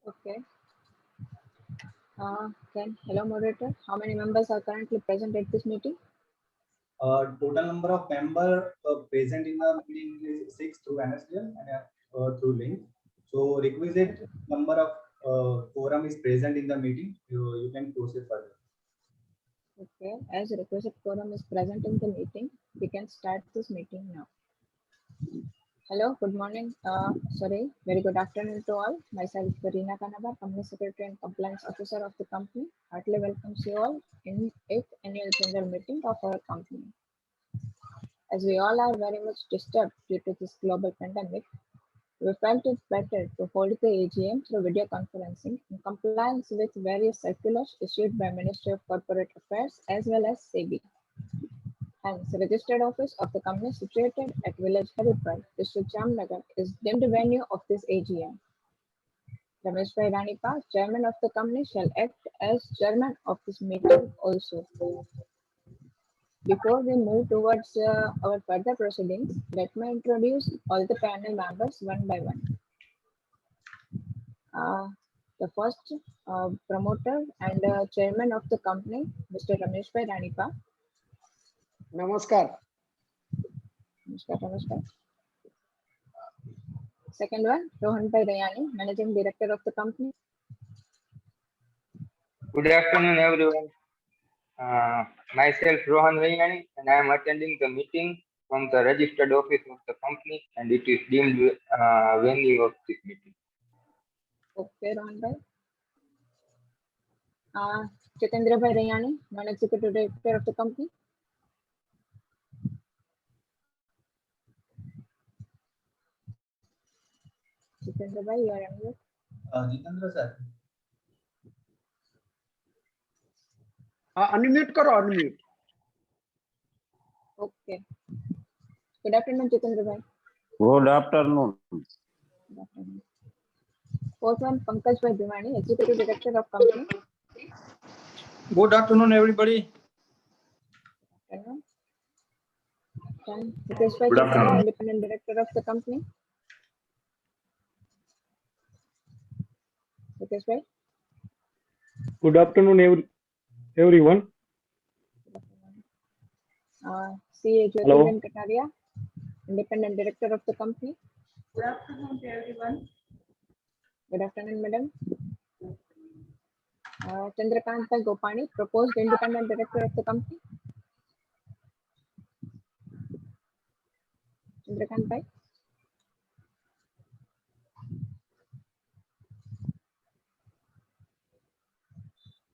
Okay. Hello, moderator. How many members are currently present at this meeting? Total number of members present in the meeting is 6 through NSDL and through link. So requisite number of quorum is present in the meeting. You can proceed further. Okay. As requisite quorum is present in the meeting, we can start this meeting now. Hello, good morning. Very good afternoon to all. Myself, Reena Kanaba, Company Secretary and Compliance Officer of the company. Heartily welcomes you all in 8th annual general meeting of our company. As we all are very much disturbed due to this global pandemic, we felt it better to hold the AGM through video conferencing in compliance with various circulars issued by Ministry of Corporate Affairs as well as SEBI. Hence, the registered office of the company situated at Village Haripur, District Jamnagar is deemed venue of this AGM. Ramesh Bhai Ranipa, Chairman of the company, shall act as Chairman of this meeting also. Before we move towards our further proceedings, let me introduce all the panel members one by one. The first promoter and chairman of the company, Mr. Ramesh Bhai Ranipa. Namaskar. Namaskar. Second one, Rohan Bhai Dayani, Managing Director of the company. Good afternoon, everyone. Myself, Rohan Dayani, and I am attending the meeting from the registered office of the company, and it is deemed venue of this meeting. Okay, Rohan Bhai. Jitendra Bhai Dayani, Non-Executive Director of the company. Jitendra Bhai, you are on mute. Jitendra sir. Unmute karo, unmute. Okay. Good afternoon, Jitendra Bhai. Good afternoon. Good afternoon. Fourth one, Pankaj Bhai Bhimani, Executive Director of company. Good afternoon, everybody. Afternoon. Then Hitesh Bhai Good Chopra, afternoon. Independent Director of the company. Hitesh Bhai. Good afternoon, everyone. CA Hello. Jyoti Kataria, Independent Director of the company. Good afternoon to everyone. Good afternoon, madam. Chandrakant Bhai Gopani, Proposed Independent Director of the company. Chandrakant Bhai.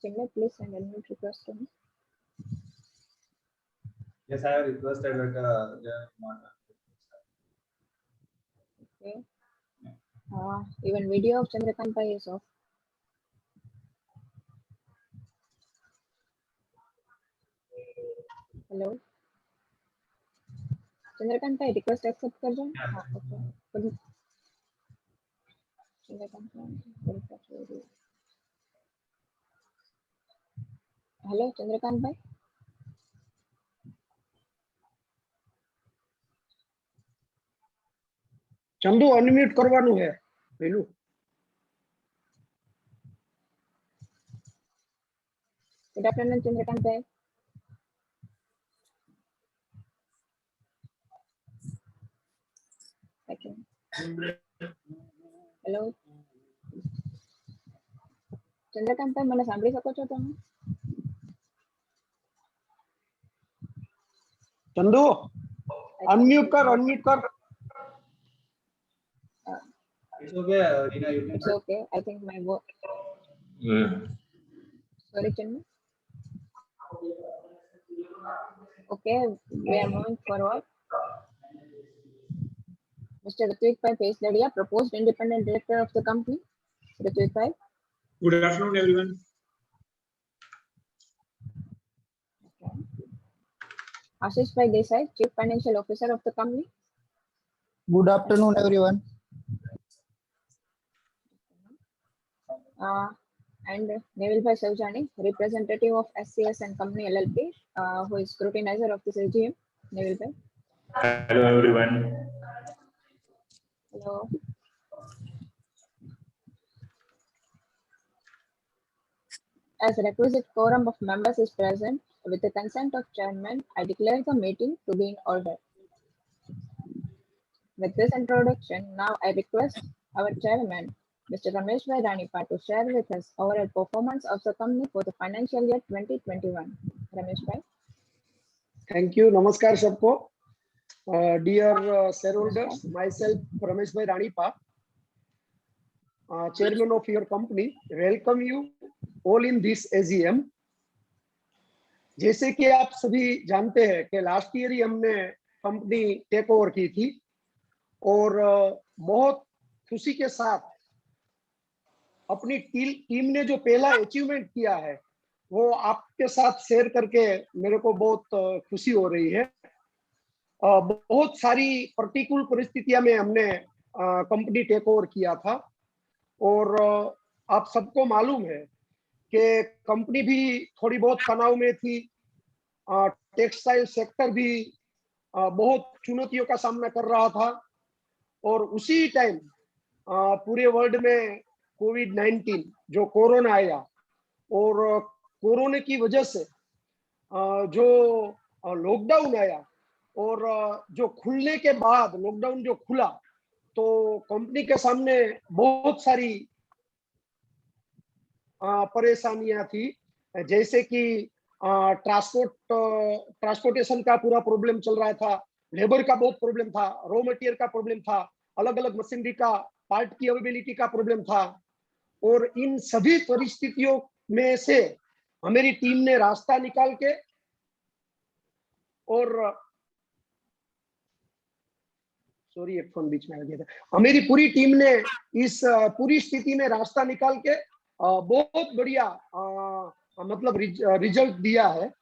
Chinmay, please send a new request to me. Yes, I have requested, but they are not. Okay. Even video of Chandrakant Bhai is off. Hello. Chandrakant Bhai, request accept कर दो. हाँ, okay. Good. Chandrakant Bhai. Hello, Chandrakant Bhai. Chandu unmute કરવાનું છે પેલું. Good afternoon, Chandrakant Bhai. Okay. Hello. Chandrakant Bhai, મને સાંભળી શકો છો તમે? ચંદુ અનમ્યુટ કર, અનમ્યુટ કર. It's okay, Reena, you can. It's okay. I think my work. Sorry, Chinmay. Okay, we are moving forward. Mr. Ritvik Bhai Pesdadia, Proposed Independent Director of the company. Ritvik Bhai. Good afternoon, everyone. Okay. Ashish Bhai Desai, Chief Financial Officer of the company. Good afternoon, everyone. And Neville Bhai Savjani, representative of SCS and Company LLP, who is scrutinizer of this AGM. Neville Bhai. Hello, everyone. Hello. As requisite quorum of members is present, with the consent of chairman, I declare the meeting to be in order. With this introduction, now I request our chairman, Mr. Ramesh Bhai Ranipa, to share with us overall performance of the company for the financial year 2021. Ramesh Bhai. Thank you. Namaskar सबको. Dear shareholders, myself Ramesh Bhai Ranipa, chairman of your company, welcome you all in this AGM. जैसे कि आप सभी जानते हैं कि last year ही हमने company take over की थी और बहुत खुशी के साथ अपनी टीम ने जो पहला अचीवमेंट किया है वो आपके साथ शेयर करके मेरे को बहुत खुशी हो रही है। बहुत सारी प्रतिकूल परिस्थितियां में हमने कंपनी टेक ओवर किया था और आप सबको मालूम है कि कंपनी भी थोड़ी बहुत तनाव में थी। टेक्सटाइल सेक्टर भी बहुत चुनौतियों का सामना कर रहा था और उसी टाइम पूरे वर्ल्ड में कोविड-19 जो कोरोना आया और कोरोना की वजह से जो लॉकडाउन आया और जो खुलने के बाद लॉकडाउन जो खुला तो कंपनी के सामने बहुत सारी परेशानियां थी, जैसे कि ट्रांसपोर्टेशन का पूरा प्रॉब्लम चल रहा था, लेबर का बहुत प्रॉब्लम था, रॉ मटेरियल का प्रॉब्लम था, अलग अलग मशीनरी का पार्ट की अवेलेबिलिटी का प्रॉब्लम था और इन सभी परिस्थितियों में से हमारी टीम ने रास्ता निकाल के और एक फोन बीच में आ गया था। हमारी पूरी टीम ने इस पूरी स्थिति में रास्ता निकाल के बहुत बढ़िया मतलब रिजल्ट दिया है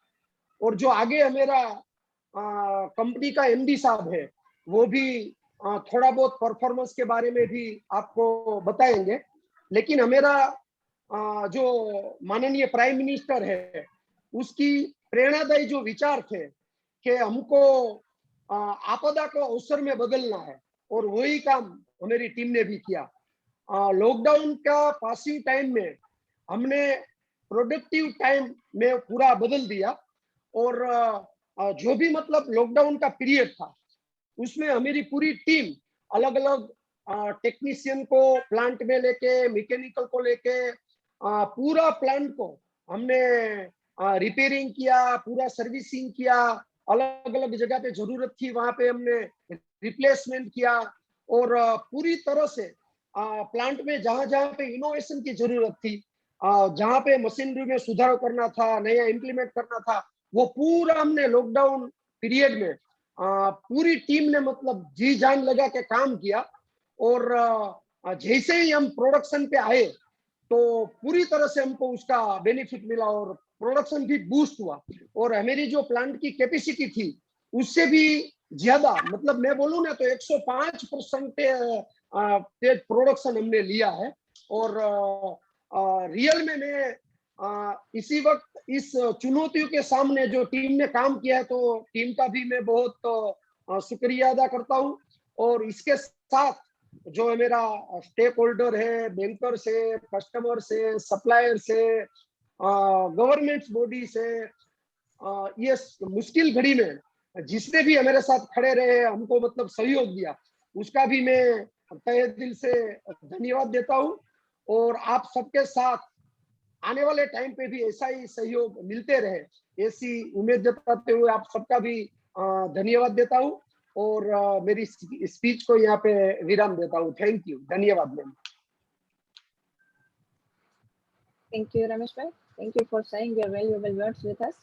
और जो आगे हमारा कंपनी का एमडी साहब है वो भी थोड़ा बहुत परफॉर्मेंस के बारे में भी आपको बताएंगे, लेकिन हमारा जो माननीय प्राइम मिनिस्टर है उसकी प्रेरणादायी जो विचार थे कि हमको आपदा को अवसर में बदलना है और वही काम हमारी टीम ने भी किया। लॉकडाउन का पासिंग टाइम में हमने प्रोडक्टिव टाइम में पूरा बदल दिया और जो भी मतलब लॉकडाउन का पीरियड था उसमें हमारी पूरी टीम अलग अलग टेक्नीशियन को प्लांट में लेके, मैकेनिकल को लेके पूरा प्लांट को हमने रिपेयरिंग किया, पूरा सर्विसिंग किया, अलग अलग जगह पे जरूरत थी वहां पे हमने रिप्लेसमेंट किया और पूरी तरह से प्लांट में जहां जहां पे इनोवेशन की जरूरत थी, जहां पे मशीनरी में सुधार करना था, नया इम्प्लीमेंट करना था, वो पूरा हमने लॉकडाउन पीरियड में पूरी टीम ने मतलब जी जान लगा के काम किया और जैसे ही हम प्रोडक्शन पे आए तो पूरी तरह से हमको उसका बेनिफिट मिला और प्रोडक्शन भी बूस्ट हुआ और हमारी जो प्लांट की कैपेसिटी थी उससे भी ज्यादा, मतलब मैं बोलूं ना तो 105% तेज प्रोडक्शन हमने लिया है और रियल में मैं इसी वक्त इस चुनौतियों के सामने जो टीम ने काम किया है तो टीम का भी मैं बहुत शुक्रिया अदा करता हूं और इसके साथ जो मेरा स्टेक होल्डर है, बैंकर से, कस्टमर से, सप्लायर से, गवर्नमेंट बॉडी से, ये मुश्किल घड़ी में जिसने भी हमारे साथ खड़े रहे, हमको मतलब सहयोग दिया, उसका भी मैं तहे दिल से धन्यवाद देता हूं और आप सबके साथ आने वाले टाइम पे भी ऐसा ही सहयोग मिलते रहे, ऐसी उम्मीद जताते हुए आप सबका भी धन्यवाद देता हूं और मेरी स्पीच को यहाँ पे विराम देता हूँ। थैंक यू, धन्यवाद ma'am. Thank you, Ramesh Bhai. Thank you for saying your valuable words with us.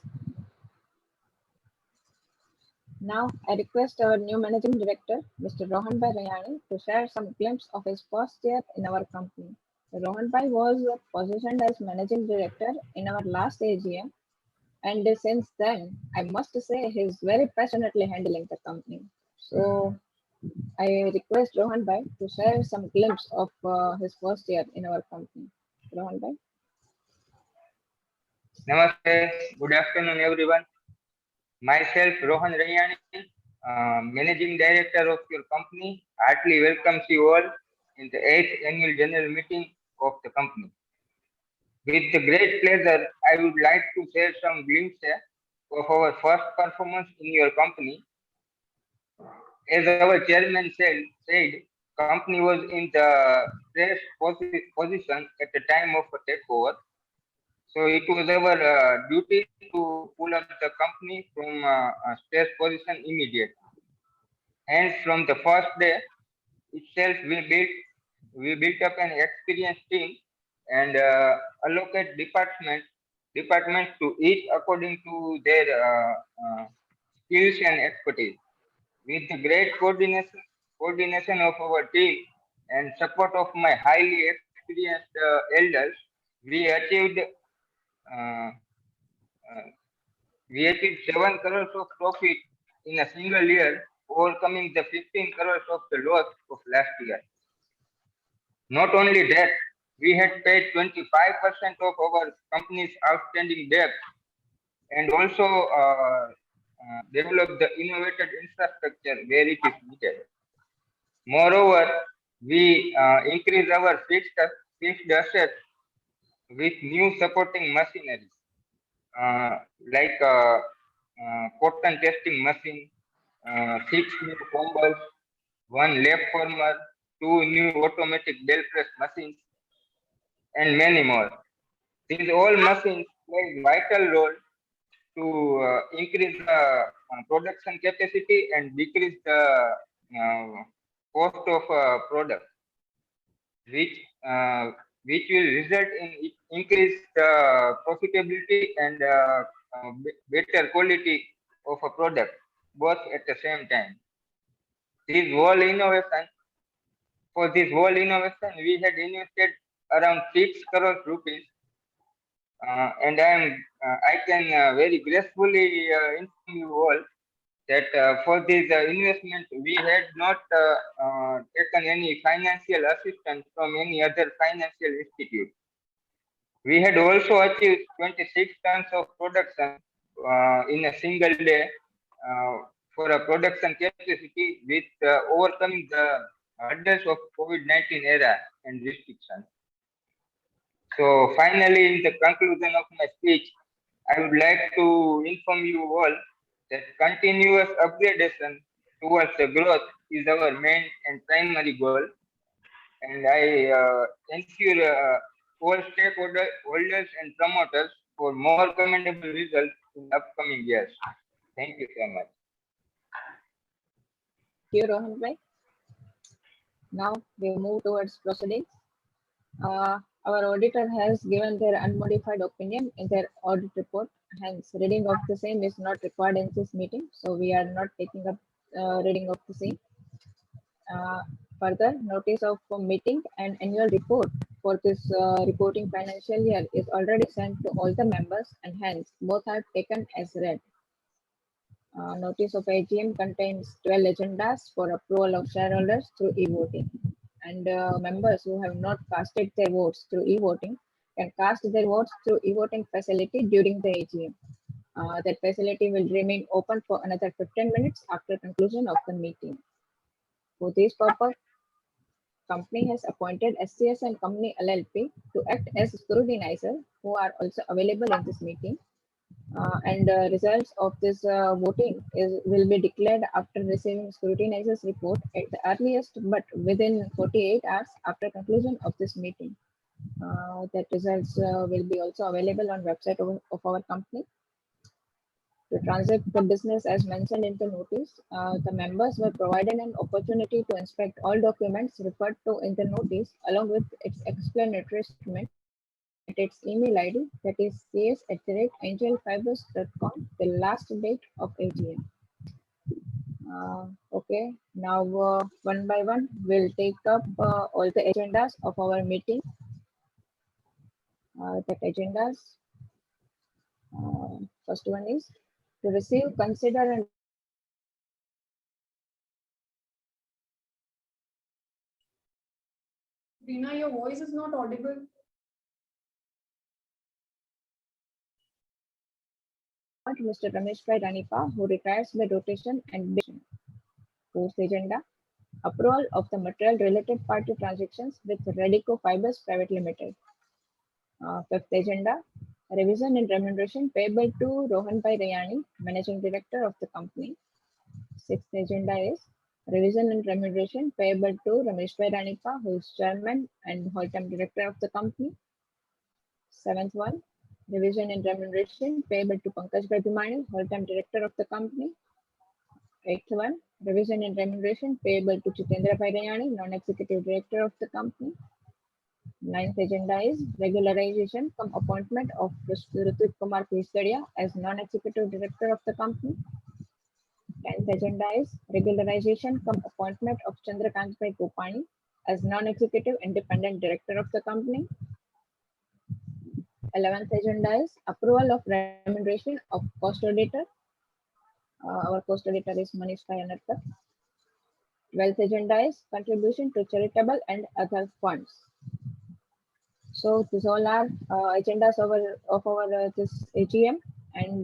Now, I request our new Managing Director, Mr. Rohan Bhai Rayani, to share some glimpse of his first year in our company. Rohan Bhai was positioned as Managing Director in our last AGM, and since then, I must say he's very passionately handling the company. So, I request Rohan Bhai to share some glimpse of his first year in our company. Rohan Bhai. Namaste. Good afternoon, everyone. Myself, Rohan Rayani, Managing Director of your company, heartily welcomes you all in the 8th Annual General Meeting of the company. With great pleasure, I would like to share some glimpses of our first performance in your company. As our chairman said, company was in the stressed position at the time of a takeover. So it was our duty to pull up the company from a stress position immediately. Hence, from the first day itself, we built up an experienced team and allocate departments to each according to their skills and expertise. With the great coordination of our team and support of my highly experienced elders, we achieved uh, uh, we achieved 7 crores of profit in a single year, overcoming the 15 crores of the loss of last year. Not only that, we had paid 25% of our company's outstanding debt and also developed the innovated infrastructure where it is needed. Moreover, we increased our fixed assets with new supporting machinery like cotton testing machine, 6 new combers, 1 lap former, 2 new automatic bell press machines, and many more. These all machines play vital role to increase the production capacity and decrease the cost of product, which uh, which will result in increased profitability and better quality of a product both at the same time. This whole innovation For this whole innovation, we had invested around 6 crore rupees, and I can very gracefully inform you all that for this investment, we had not taken any financial assistance from any other financial institute. We had also achieved 26 tons of production in a single day for a production capacity with overcoming the hurdles of COVID-19 era and restrictions. So finally, in the conclusion of my speech, I would like to inform you all that continuous upgradation towards the growth is our main and primary goal. And I ensure all stakeholders and promoters for more commendable results in upcoming years. Thank you so much. Thank you, Rohan bhai. Now we move towards proceedings. Our auditor has given their unmodified opinion in their audit report. Hence, reading of the same is not required in this meeting. So we are not taking up reading of the same. Further, notice of meeting and annual report for this reporting financial year is already sent to all the members, and hence both are taken as read. Notice of AGM contains 12 agendas for approval of shareholders through e-voting, and members who have not casted their votes through e-voting can cast their votes through e-voting facility during the AGM. That facility will remain open for another 15 minutes after conclusion of the meeting. For this purpose, company has appointed SCS and Company LLP to act as scrutinizer, who are also available in this meeting. And results of this voting will be declared after receiving scrutinizer's report at the earliest, but within 48 hours after conclusion of this meeting. That results will be also available on website of our company. To transact the business as mentioned in the notice, the members were provided an opportunity to inspect all documents referred to in the notice along with its explanatory statement at its email ID, that is cs@angelfibers.com, the last date of AGM. Okay, now one by one we'll take up all the agendas of our meeting. That agendas. First one is to receive, consider, and Reena, your voice is not audible. Mr. Ramesh Bhai Ranipa, who retires by rotation and bill. Fourth agenda, approval of the material related party transactions with Radico Fibers Private Limited. Fifth agenda, revision in remuneration payable to Rohan Bhai Rayani, Managing Director of the company. Sixth agenda is revision in remuneration payable to Ramesh Bhai Ranika, who is Chairman and whole-time Director of the company. Seventh one, revision in remuneration payable to Pankaj Bhai Bhimani, whole-time Director of the company. Eighth one, revision in remuneration payable to Jitendra Bhai Rayani, Non-Executive Director of the company. Ninth agenda is regularization cum appointment of Ritvik Kumar Pisdaria as Non-Executive Director of the company. 10th agenda is regularization cum appointment of Chandrakant Bhai Kopani as Non-Executive Independent Director of the company. 11th agenda is approval of remuneration of cost auditor. Our cost auditor is Manish Kayanarkar. 12th agenda is contribution to charitable and other funds. So these all are agendas of our this AGM, and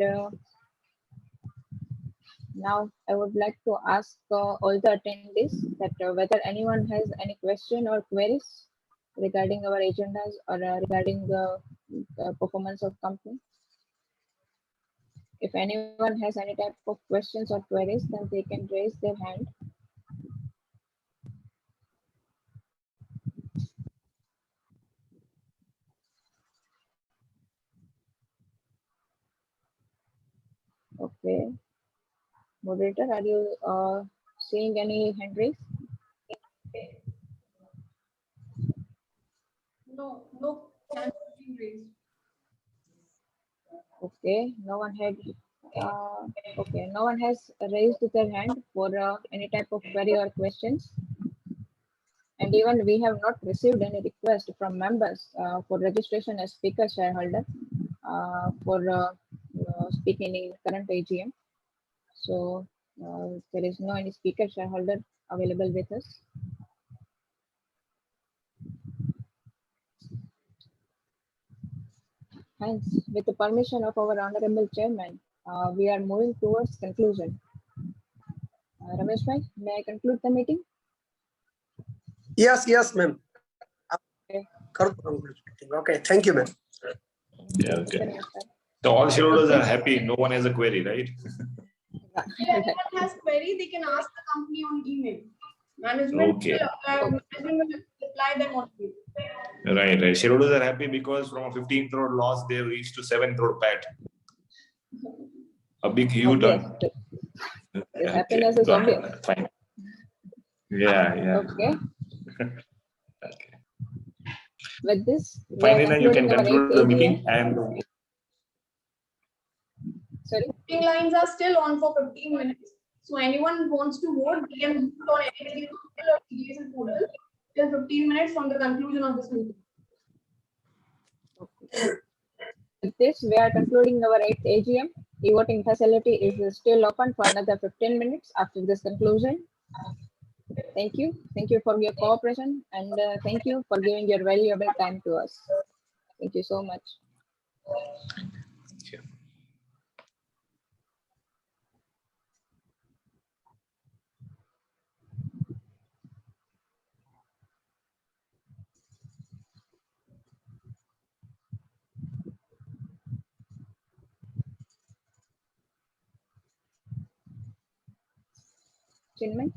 now I would like to ask all the attendees that whether anyone has any question or queries regarding our agendas or regarding the performance of company. If anyone has any type of questions or queries, then they can raise their hand. Okay. Moderator, are you seeing any hand raise? No, no hands have been raised. Okay, no one had. Okay, no one has raised their hand for any type of query or questions. And even we have not received any request from members for registration as speaker shareholder for speaking in current AGM. So there is no any speaker shareholder available with us. Hence, with the permission of our honorable chairman, we are moving towards conclusion. Ramesh bhai, may I conclude the meeting? Yes, ma'am. Okay. Okay, thank you, ma'am. Yeah, okay. So all shareholders are happy. No one has a query, right? If anyone has query, they can ask the company on email. Management Okay. will reply them on email. Right. Shareholders are happy because from a 15 crore loss, they have reached to 7 crore PAT. A big U-turn. Yes, the happiness is obvious. Fine. Yeah. Okay. Okay. With this, we are Fine, Nina, you can concluding our conclude the 8th meeting AGM. and Sorry. Voting lines are still on for 15 minutes. So anyone who wants to vote, they can vote on any portal till 15 minutes from the conclusion of this meeting. With this, we are concluding our 8th AGM. The voting facility is still open for another 15 minutes after this conclusion. Thank you. Thank you for your cooperation, and thank you for giving your valuable time to us. Thank you so much. Chinmay?